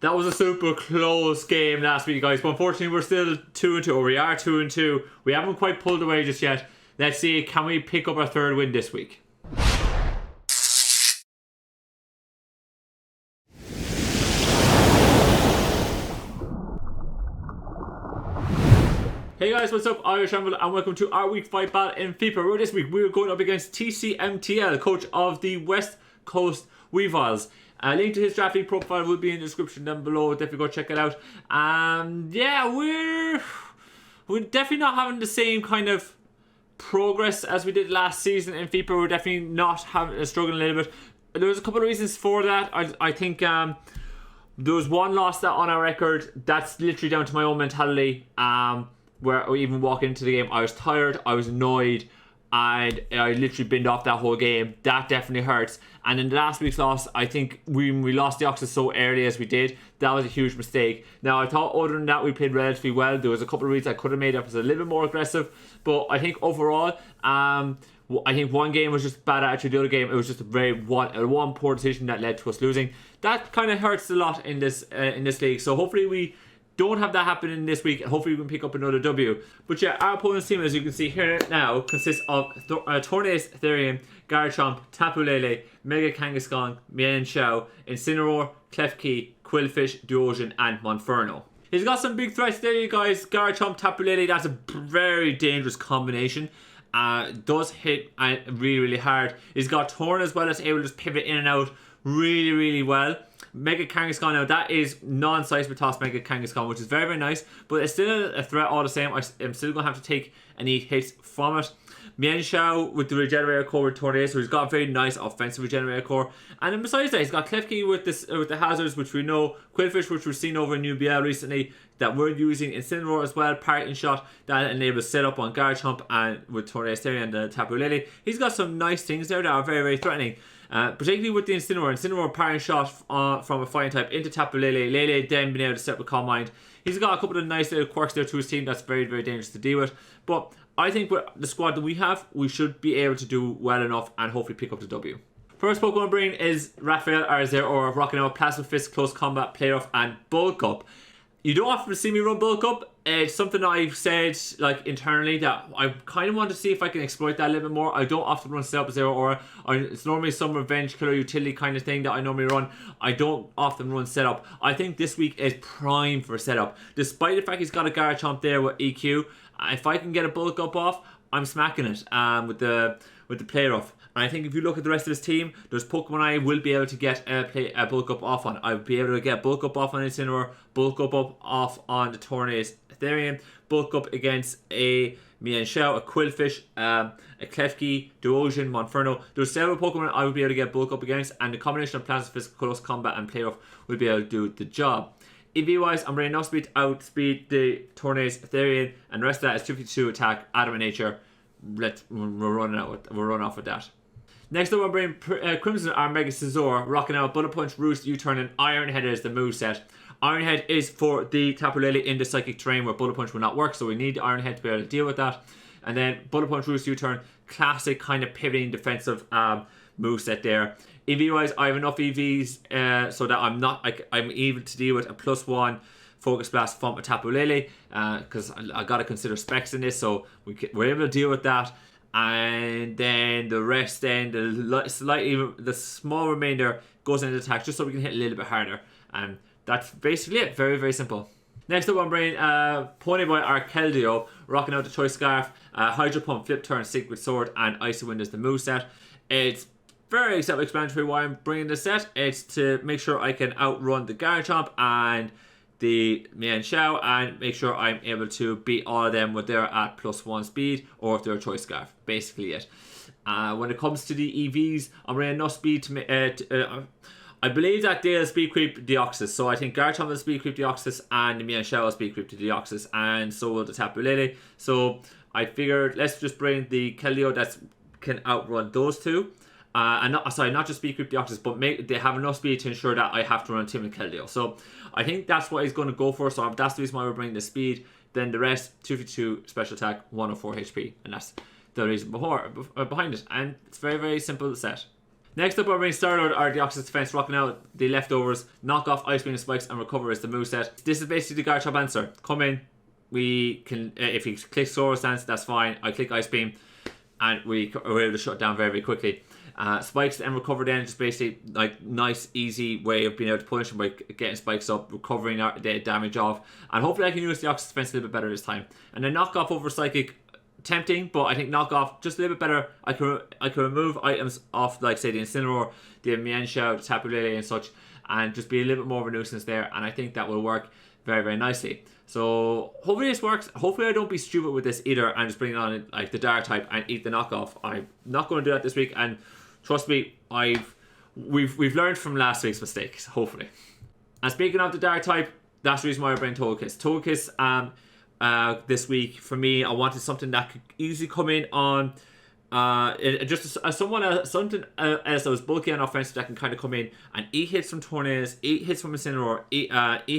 That was a super close game last week, guys. But unfortunately, we're still 2-2, or we are 2-2. We haven't quite pulled away just yet. Let's see, can we pick up our third win this week? Hey guys, what's up? IrishEmerald and welcome to our week 5 battle in FIPA. Where this week we're going up against TCMTL, coach of the West Coast Weevils. A link to his draft league profile will be in the description down below. Definitely go check it out. Yeah, we're definitely not having the same kind of progress as we did last season in FIPA. We're definitely not struggling a little bit. There was a couple of reasons for that. I think there was one loss that on our record. That's literally down to my own mentality. Where even walking into the game, I was tired, I was annoyed, and I literally binned off that whole game. That definitely hurts. And in the last week's loss, I think we lost the Oxus so early as we did. That was a huge mistake. Now, I thought other than that, we played relatively well. There was a couple of reads I could have made up as a little bit more aggressive. But I think overall, I think one game was just bad attitude. The other game, it was just a one poor decision that led to us losing. That kind of hurts a lot in this league. So hopefully we don't have that happen in this week. Hopefully we can pick up another W. But yeah, our opponent's team, as you can see here now, consists of Tornace, Ethereum, Garchomp, Tapu Lele, Mega Kangaskhan, Mian Xiao, Incineroar, Klefki, Quillfish, Duosion, and Monferno. He's got some big threats there, you guys. Garchomp, Tapu Lele, that's a very dangerous combination. Does hit really, really hard. He's got Torn as well, that's able to just pivot in and out really, really well. Mega Kangaskhan, now that is non-Seismic Mega Kangaskhan, which is very, very nice, but it's still a threat all the same. I'm still going to have to take any hits from it. Mian Xiao with the Regenerator Core with Tornado, so he's got a very nice offensive Regenerator Core. And then besides that, he's got Klefki with the hazards, which we know, Quillfish, which we've seen over in UBL recently, that we're using, Incineroar as well, Parting Shot, that enables setup on Garchomp, and with Tornado and the Tapu Lele. He's got some nice things there that are very, very threatening. Particularly with the Incineroar Parting Shot from a Fighting type into Tapu Lele then being able to set up with Calm Mind. He's got a couple of nice little quirks there to his team that's very, very dangerous to deal with. But I think with the squad that we have, we should be able to do well enough and hopefully pick up the W. First Pokemon bringing is Raphael Arzero, rocking out Plasma Fist, Close Combat, Playoff, and Bulk Up. You don't often see me run Bulk Up. It's something I've said like internally that I kind of want to see if I can exploit that a little bit more. I don't often run Setup Zero Aura. It's normally some Revenge Killer Utility kind of thing that I normally run. I don't often run Setup. I think this week is prime for Setup. Despite the fact he's got a Garchomp there with EQ, if I can get a Bulk Up off, I'm smacking it with the Play Rough. And I think if you look at the rest of his team, there's Pokemon I will be able to get a Bulk Up off on. I would be able to get Bulk Up off on Incineroar, Bulk Up off on the Tornado Ethereum, Bulk Up against a Mian Xiao, a Quillfish, a Klefki, Duosion, Monferno. There's several Pokemon I would be able to get Bulk Up against, and the combination of Plasma Fist, Close Combat, and Play Rough will be able to do the job. EV wise, I'm bringing enough speed to outspeed the Tornado Ethereum, and the rest of that is 52 attack, Adamant Nature. We're running off with that. Next up, I'm bringing Crimson our Mega Scizor, rocking out Bullet Punch, Roost, U-Turn, and Iron Head as the moveset. Iron Head is for the Tapu Lele in the Psychic terrain where Bullet Punch will not work, so we need Iron Head to be able to deal with that. And then Bullet Punch, Roost, U-Turn, classic kind of pivoting defensive moveset there. EV wise, I have enough EVs so that I'm able to deal with a +1 Focus Blast from a Tapu Lele, because I got to consider specs in this, so we're able to deal with that. And then the rest, then the small remainder goes into attack just so we can hit a little bit harder. And that's basically it. Very, very simple. Next up, I'm bringing Ponyboy Arkeldeo, rocking out the Choice Scarf, Hydro Pump, Flip Turn, Sync with Sword, and Icy Wind as the moveset. It's very self-explanatory why I'm bringing this set. It's to make sure I can outrun the Garchomp and the Mian Xiao and make sure I'm able to beat all of them when they're at +1 speed or if they're a Choice Scarf. Basically it. When it comes to the EVs, I'm running enough speed to I believe that they'll speed creep Deoxys. So I think Garchomp will speed creep Deoxys and the Mian Xiao will speed creep to Deoxys, and so will the Tapu Lele. So I figured let's just bring the Keldeo that can outrun those two. And not just speed creep Deoxys, but they have enough speed to ensure that I have to run Tim and Keldeo. So I think that's what he's going to go for. So that's the reason why we're bringing the speed. Then the rest, 252 special attack, 104 HP. And that's the reason behind it. And it's very, very simple set. Next up, our main starter are Deoxys defense, rocking out the leftovers, knock off Ice Beam and Spikes, and recover as the moveset. This is basically the Garchomp answer. Come in, we can, if he clicks Sora Stance, that's fine. I click Ice Beam, and we're able to shut down very, very quickly. Spikes and recover then, just basically like nice, easy way of being able to punish him by getting Spikes up, recovering the damage off, and hopefully I can use the Deoxys defense a little bit better this time. And then knock off over Psychic. Tempting, but I think knock off just a little bit better. I can remove items off, like say the Incineroar, the Mienshao, the Tapu Lele and such, and just be a little bit more of a nuisance there, and I think that will work very, very nicely. So hopefully this works. Hopefully I don't be stupid with this either and just bring on like the Dark type and eat the knockoff. I'm not going to do that this week, and trust me, we've learned from last week's mistakes, hopefully. And speaking of the Dark type, that's the reason why I bring Togekiss. Togekiss, this week for me, I wanted something that could easily come in on just as something else that was bulky and offensive that can kind of come in and eat hits from Tornadus, eat hits from Incineroar, eat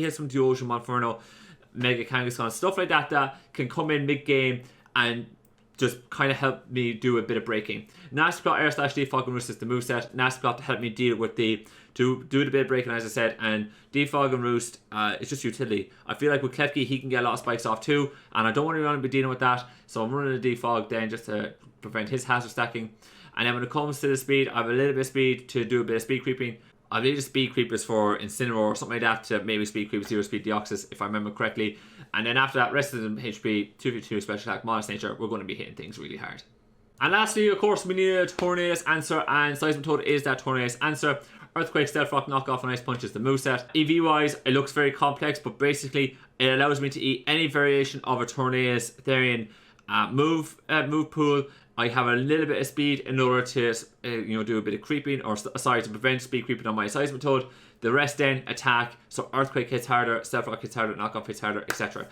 hits from Deoxys, Monferno, Mega Kangaskhan, stuff like that can come in mid game and just kind of help me do a bit of breaking. Nasty Plot Air Slash Defog and Roost is the moveset. Nasty Plot to help me deal with do the bit of breaking, as I said, and Defog and Roost, it's just utility. I feel like with Klefki, he can get a lot of spikes off too, and I don't want to be dealing with that, so I'm running a Defog then just to prevent his hazard stacking. And then when it comes to the speed, I have a little bit of speed to do a bit of speed creeping. I believe the speed creep is for Incineroar or something like that to maybe speed creep 0 speed Deoxys, if I remember correctly. And then after that, rest of them HP, 2v2 special attack, modest nature, we're going to be hitting things really hard. And lastly, of course, we need a Tornadus answer, and Seismitoad is that Tornadus answer. Earthquake, Stealth Rock, Knock Off, and Ice Punch is the moveset. EV wise, it looks very complex, but basically it allows me to eat any variation of a Tornadus Therian move pool. I have a little bit of speed in order to do a bit of creeping, or to prevent speed creeping on my Seismitoad. The rest then attack, so Earthquake hits harder, Stealth Rock hits harder, Knock Off hits harder, etc.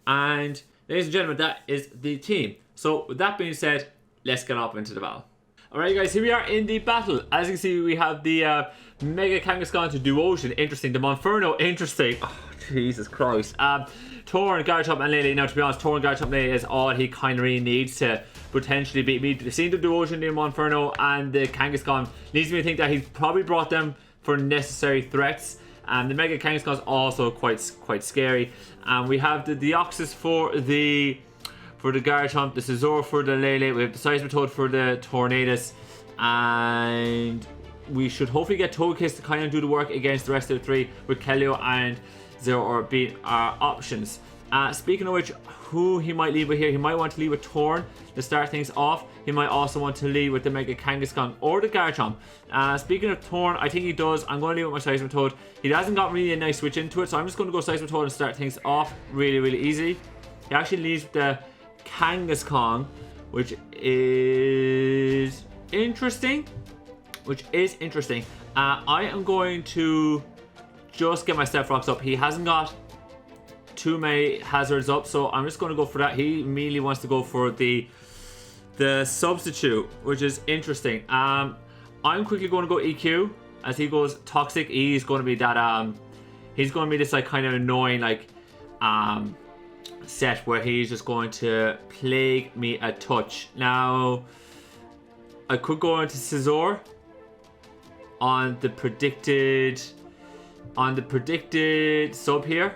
And ladies and gentlemen, that is the team. So with that being said, let's get up into the battle. Alright guys, here we are in the battle. As you can see, we have the Mega Kangaskhan to Duosion, interesting. The Monferno, interesting. Oh, Jesus Christ. Torn, Garchomp and Lele. Now to be honest, Torn, Garchomp, Lele is all he kind of really needs to potentially beat me. Seeing the Duosion, the Monferno and the Kangaskhan leads me to think that he's probably brought them for necessary threats. The Mega Kangaskhan is also quite scary. We have the Deoxys for the Garchomp, the Scizor for the Lele, we have the Seismitoad for the Tornadus, and we should hopefully get Togekiss to kind of do the work against the rest of the three, with Kelio and Zero or being our options. Speaking of which, who he might lead with here, he might want to lead with Torn to start things off. He might also want to lead with the Mega Kangaskhan or the Garchomp. Speaking of Torn, I think he does. I'm going to lead with my Seismitoad. He hasn't got really a nice switch into it, so I'm just going to go Seismitoad and start things off really, really easy. He actually leads with the Kangaskhan, which is interesting. I am going to just get my Stealth Rocks up. He hasn't got too many hazards up, so I'm just going to go for that. He immediately wants to go for the substitute, which is interesting. I'm quickly going to go EQ as he goes Toxic. He's going to be that he's going to be this like kind of annoying like set where he's just going to plague me a touch. Now I could go into Scizor on the predicted sub here,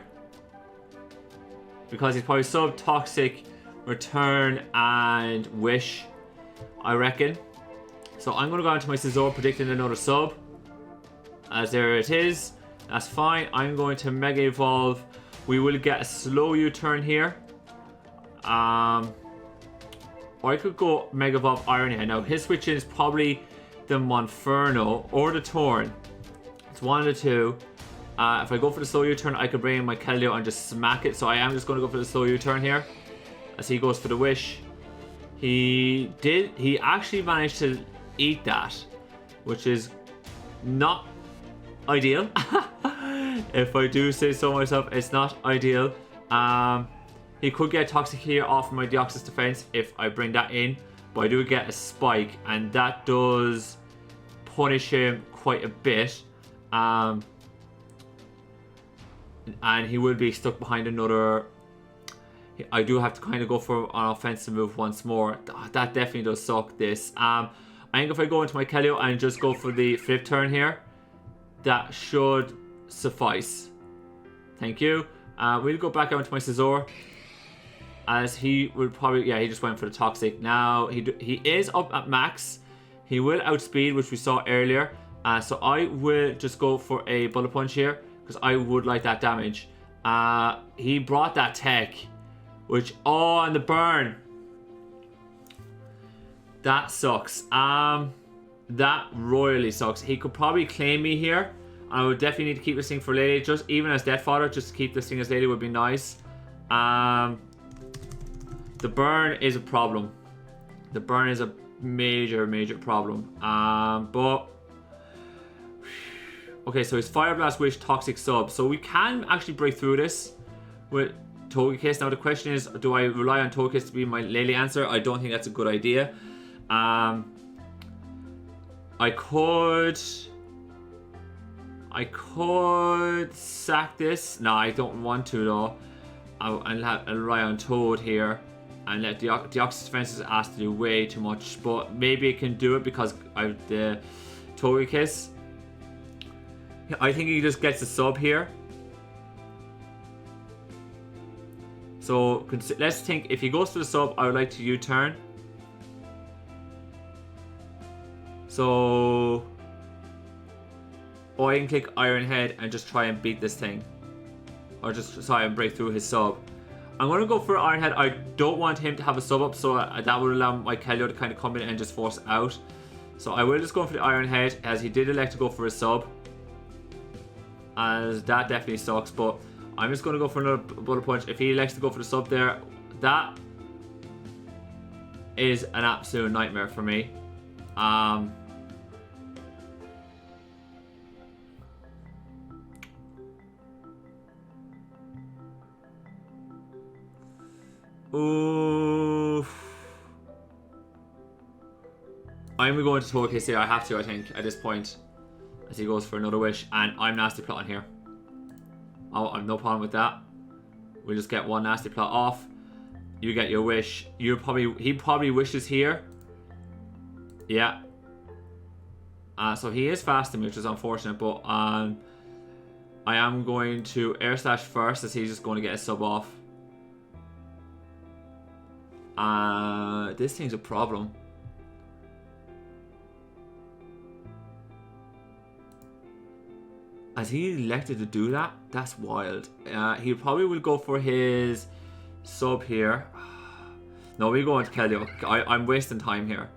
because he's probably sub, Toxic, Return, and Wish, I reckon. So I'm going to go into my Scizor predicting another sub, as there it is. That's fine. I'm going to Mega Evolve. We will get a slow U-turn here. Or I could go Mega Evolve Iron Head. Now his switch is probably the Monferno or the Torn. It's one of the two. If I go for the slow U-turn, I could bring in my Keldeo and just smack it. So I am just going to go for the slow U-turn here, as he goes for the Wish. He actually managed to eat that, which is not ideal. If I do say so myself, it's not ideal. He could get Toxic here off my Deoxys defense if I bring that in, but I do get a Spike, and that does punish him quite a bit. And he will be stuck behind another. I do have to kind of go for an offensive move once more. That definitely does suck this. I think if I go into my Kelio and just go for the flip turn here, that should suffice. Thank you. We'll go back out to my Scizor, as he would probably, yeah, he just went for the Toxic. Now he is up at max. He will outspeed, which we saw earlier. So I will just go for a Bullet Punch here, because I would like that damage. He brought that tech, which, oh, and the burn. That sucks. That royally sucks. He could probably claim me here. I would definitely need to keep this thing for Lady, just even as Death Fodder, just to keep this thing as Lady would be nice. The burn is a problem. The burn is a major problem. But okay, so it's Fire Blast, Wish, Toxic Sub. So we can actually break through this with Togekiss. Now the question is, do I rely on Togekiss to be my Lele answer? I don't think that's a good idea. I could sack this. No, I don't want to though. I'll rely on Toad here and let the Deoxys Defense is asked to do way too much. But maybe it can do it because I have the Togekiss. I think he just gets a sub here. So let's think, if he goes for the sub, I would like to U-turn. So I can click Iron Head and just try and beat this thing. Or just try and break through his sub. I'm going to go for Iron Head. I don't want him to have a sub up, so that would allow my Kelio to kind of come in and just force out. So I will just go for the Iron Head, as he did elect to go for a sub. As that definitely sucks, but I'm just going to go for another Bullet Punch. If he elects to go for the sub there, that is an absolute nightmare for me. Oof. I'm going to Togekiss here. I have to, I think, at this point. As he goes for another wish. And I'm Nasty Plot here. Oh, I've no problem with that. We'll just get one Nasty Plot off. You get your wish. He probably wishes here. Yeah. So he is fasting, which is unfortunate. But I am going to Air Slash first, as he's just going to get a sub off. This thing's a problem. As he elected to do that, that's wild. He probably will go for his sub here. No, we go into Kelio. I'm wasting time here.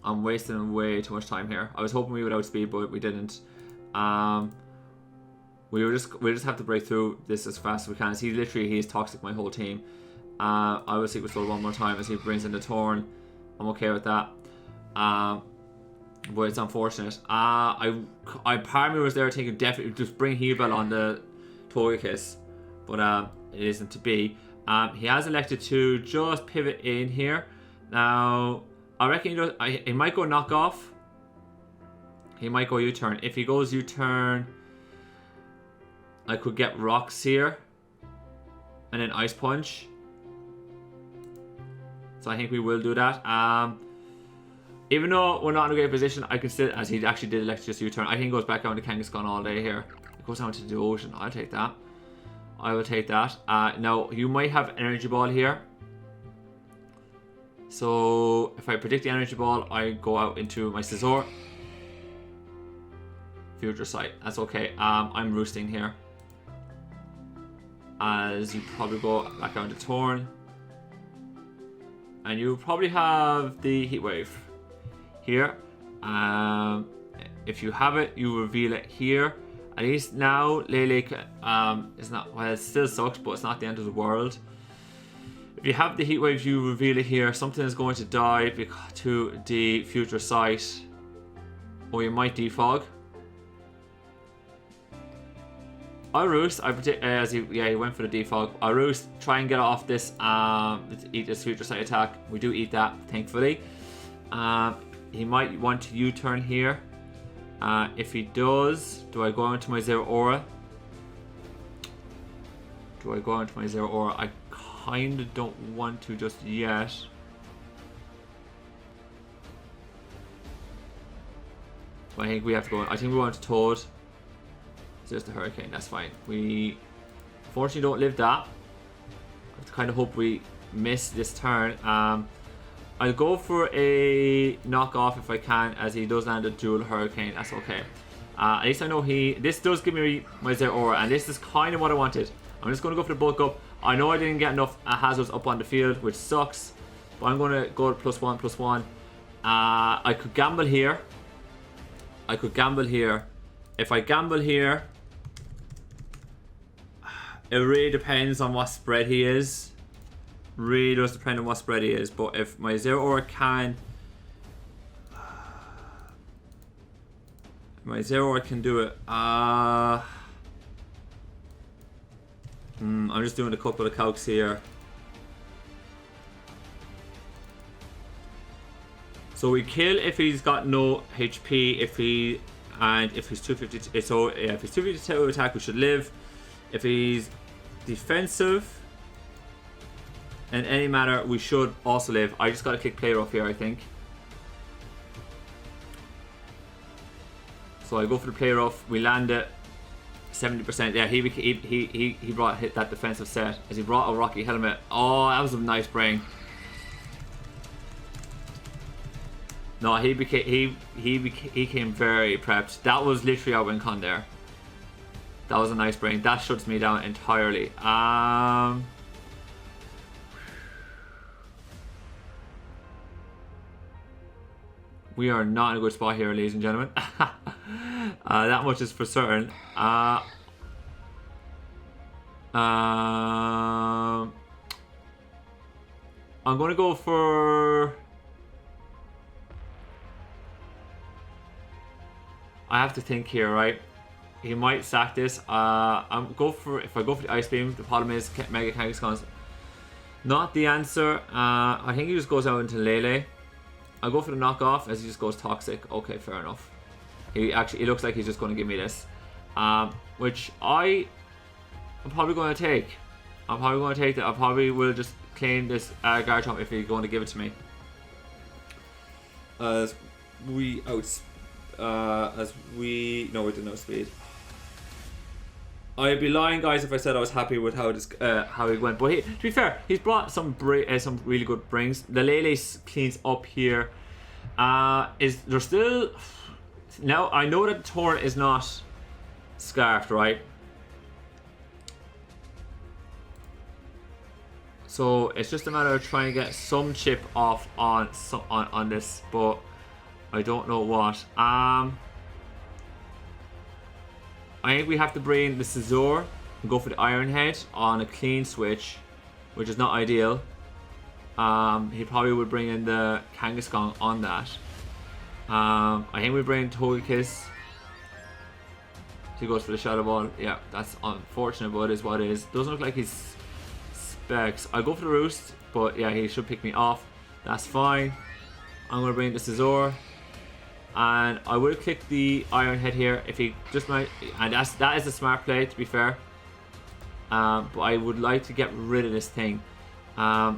I'm wasting way too much time here. I was hoping we would outspeed, but we didn't. We'll just have to break through this as fast as we can. As he is toxic my whole team. I will Secret Sword one more time as he brings in the Torn. I'm okay with that. But it's unfortunate. Part of me was there thinking definitely just bring Heal on the Togekiss, but it isn't to be. He has elected to just pivot in here. Now I reckon he might go knock off. He might go U-turn. If he goes U-turn, I could get Rocks here, and then Ice Punch. So I think we will do that. Even though we're not in a great position, I can still, as he actually did elect just U-turn, I think he goes back down to Kangaskhan all day here. It goes down to the ocean. I'll take that. I will take that. Now, you might have Energy Ball here. So, if I predict the Energy Ball, I go out into my Scizor. Future Sight. That's okay. I'm roosting here. As you probably go back down to Torn. And you probably have the Heat Wave here. If you have it, you reveal it here. At least now, Lele is not, well, it still sucks, but it's not the end of the world. If you have the Heat Wave, you reveal it here. Something is going to die to the Future Sight. Or you might defog. I'll Roost. I predict he went for the defog. I'll Roost, try and get off this eat this Future Sight attack. We do eat that, thankfully. He might want to U-turn here. If he does, do I go into my Zero Aura? I kinda don't want to just yet. I think we have to go. I think we want to Toad. So there's the Hurricane. That's fine. We unfortunately don't live that. I kind of hope we miss this turn. I'll go for a knockoff if I can, as he does land a dual Hurricane. That's okay. At least I know this does give me my Zero Aura, and this is kind of what I wanted. I'm just going to go for the bulk up. I know I didn't get enough hazards up on the field, which sucks, but I'm going to go +1/+1. I could gamble here. If I gamble here, it really depends on what spread he is. Really does depend on what spread he is. But if my Zero Aura can... my Zero Aura can do it. I'm just doing a couple of calcs here. So we kill if he's got no HP, if he's 250, so yeah, if he's 252 attack, we should live. If he's defensive in any manner, we should also live. I just got to click player off here, I think. So I go for the player off. We land it 70%. Yeah, he hit that defensive set as he brought a Rocky helmet. Oh, that was a nice brain. No, he came very prepped. That was literally our win con there. That was a nice brain. That shuts me down entirely. We are not in a good spot here, ladies and gentlemen. That much is for certain. I'm going to go for... I have to think here, right? He might sack this. If I go for the Ice Beam, the problem is Mega Kangaskhan's not the answer. I think he just goes out into Lele. I'll go for the knockoff as he just goes Toxic. Okay, fair enough. He looks like he's just going to give me this, which I'm probably going to take. I'm probably going to take that. I probably will just claim this Garchomp if he's going to give it to me. No, we didn't outspeed. I'd be lying, guys, if I said I was happy with how it went. But to be fair, he's brought some really good brings. The Lele cleans up here. Is there still... Now, I know that Torn is not scarfed, right? So it's just a matter of trying to get some chip off on this, but I don't know what. I think we have to bring the Scizor and go for the Iron Head on a clean switch, which is not ideal. He probably would bring in the Kangaskhan on that. I think we bring Togekiss. He goes for the Shadow Ball. Yeah, that's unfortunate, but it is what it is. Doesn't look like he's specs. I'll go for the Roost, but yeah, he should pick me off. That's fine. I'm going to bring the Scizor. And I will click the Iron Head here if he just might, and that is a smart play, to be fair. But I would like to get rid of this thing. Now,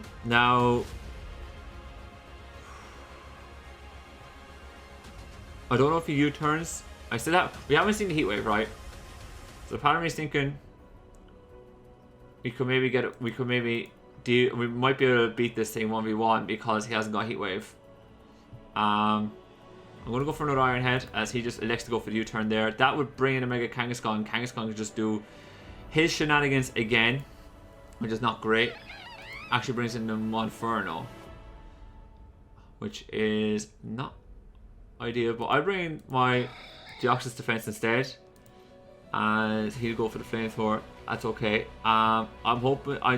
I don't know if he U-turns. We haven't seen the Heat Wave, right? So part of me is thinking we might be able to beat this thing 1v1 because he hasn't got Heat Wave. I'm going to go for another Iron Head as he just elects to go for the U-turn there. That would bring in a Mega Kangaskhan. Kangaskhan could just do his shenanigans again, which is not great. Actually brings in the Monferno, which is not ideal. But I bring in my Deoxys Defense instead, and he'll go for the Flamethrower. That's okay. I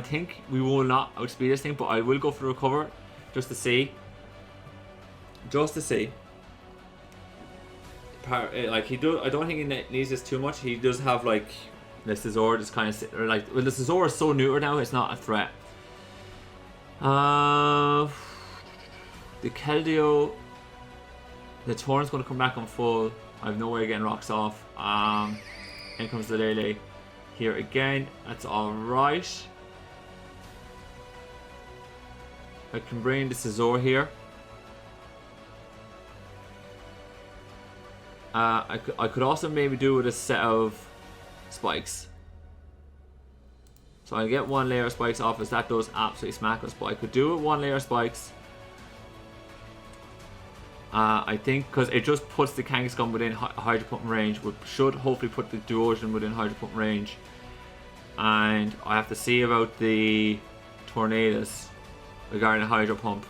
think we will not outspeed this thing, but I will go for the Recover just to see. Like I don't think he needs this too much. He does have like the Scizor just kind of like, well, the Scizor is so neuter now, it's not a threat. The Keldeo, the Torrent's going to come back on full. I have no way of getting rocks off. In comes the Lele here again. That's alright. I can bring the Scizor here. I could also maybe do with a set of spikes. So I get 1 layer of spikes off us. That does absolutely smack us. But I could do it 1 layer of spikes. I think because it just puts the Kangaskhan within Hydro Pump range. Which should hopefully put the Duosion within Hydro Pump range. And I have to see about the Tornadus regarding the Hydro Pump.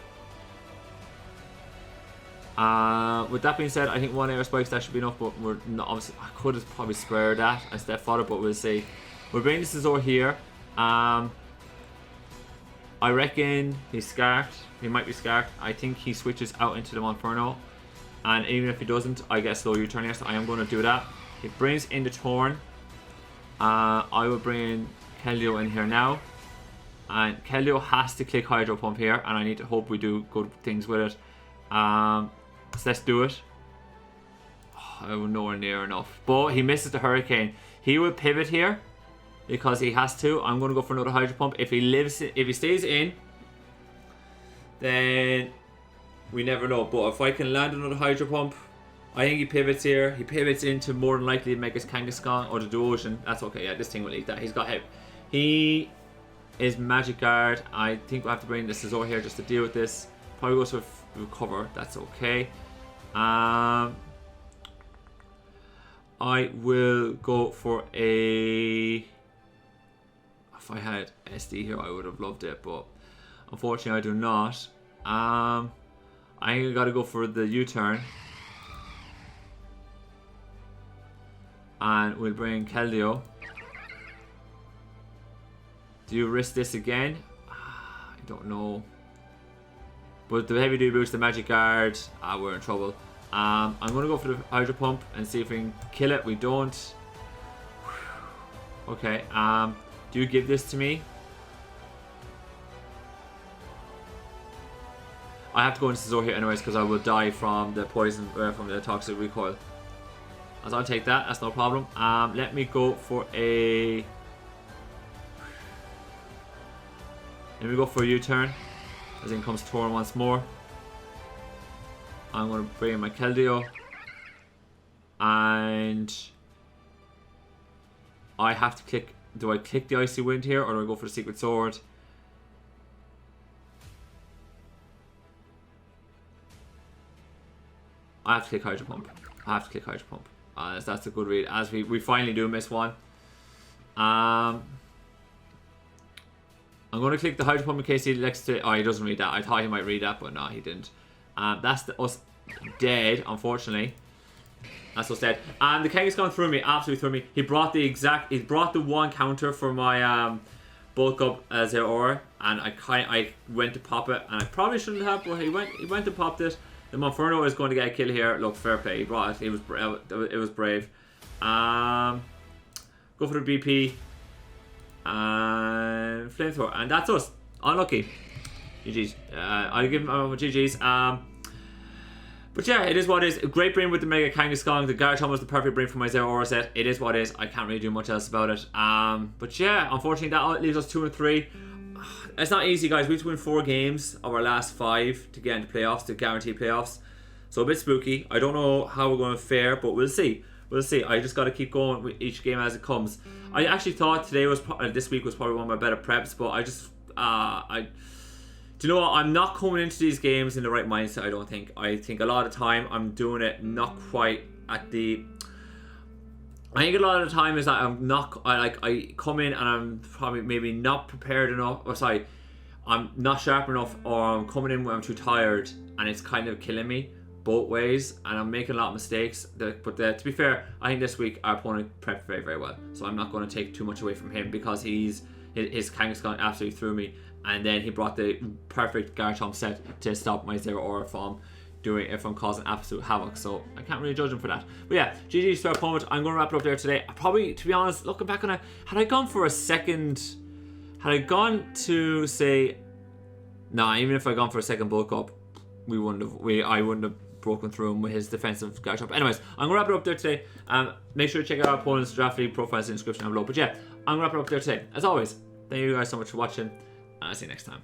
With that being said, I think 1 layer of spikes that should be enough, but we're not, obviously I could have probably spared that and step fodder, but we'll see. We're bringing this Scizor here. I reckon he's scarfed. He might be scarfed. I think he switches out into the Monferno, and even if he doesn't, I get a slow U-turn here, so I am going to do that. He brings in the Torn. I will bring in Keldeo in here now, and Keldeo has to click Hydro Pump here, and I need to hope we do good things with it. So let's do it. Oh, I was nowhere near enough, but he misses the Hurricane. He will pivot here because he has to. I'm going to go for another Hydro Pump. If he stays in, then we never know. But if I can land another Hydro Pump, I think he pivots here. He pivots into more than likely to make his Kangaskhan or the Duosion. That's okay. Yeah, this thing will eat that. He's got him. He is Magic Guard. I think we'll have to bring the Scizor here just to deal with this. Probably goes for recover. That's okay. I will go for a... If I had SD here, I would have loved it, but unfortunately I do not. I think I gotta go for the U-turn. And we'll bring Keldeo. Do you risk this again? I don't know. But the heavy duty boost, the Magic Guard, we're in trouble. I'm going to go for the Hydro Pump and see if we can kill it. We don't. Okay, do you give this to me? I have to go into Scizor here anyways because I will die from the poison, from the toxic recoil. As I'll take that, that's no problem. Let me go for a... Let me go for a U-turn. As in comes Torn once more. I'm going to bring in my Keldeo. And I have to click... Do I click the Icy Wind here or do I go for the Secret Sword? I have to click Hydro Pump. I have to click Hydro Pump. That's a good read. As we finally do miss one. I'm going to click the Hydro Pump in case he likes to... Oh, he doesn't read that. I thought he might read that, but no, he didn't. That's us dead, unfortunately. That's us dead. And the Kangaskhan threw me, absolutely threw me. He brought the one counter for my bulk up as an aura, and I went to pop it, and I probably shouldn't have, but he went to pop it. The Monferno is going to get a kill here. Look, fair play. He brought it. It was brave. Go for the BP. And Flamethrower. And that's us. Unlucky. GG's. I'll give him GG's. But yeah, it is what it is. A great brain with the Mega Kangaskhan. The Garchomp was the perfect brain for my Zero Aura set. It is what it is. I can't really do much else about it. But yeah, unfortunately that leaves us 2 and 3. It's not easy, guys. We have to win 4 games of our last 5 to get into playoffs, to guarantee playoffs. So a bit spooky. I don't know how we're going to fare, but we'll see. We'll see. I just got to keep going with each game as it comes. I actually thought this week was probably one of my better preps, but I just do you know what? I'm not coming into these games in the right mindset. I don't think. I think a lot of the time I'm doing it not quite at the. I think a lot of the time is that I'm not. I come in and I'm probably maybe not prepared enough. Or sorry, I'm not sharp enough, or I'm coming in when I'm too tired, and it's kind of killing me both ways, and I'm making a lot of mistakes. But to be fair, I think this week our opponent prepped very, very well, so I'm not going to take too much away from him because his Kangaskhan absolutely threw me, and then he brought the perfect Garchomp set to stop my Zero Aura from causing absolute havoc. So I can't really judge him for that. But yeah, GG's to our opponent. I'm going to wrap it up there today. Probably, to be honest, looking back on it, had I gone for a second, had I gone to say, nah, even if I gone for a second bulk up, I wouldn't have broken through him with his defensive Garchomp. Anyways, I'm gonna wrap it up there today. Make sure to check out our opponent's draft league profiles in the description down below. But yeah, I'm gonna wrap it up there today. As always, thank you guys so much for watching, and I'll see you next time.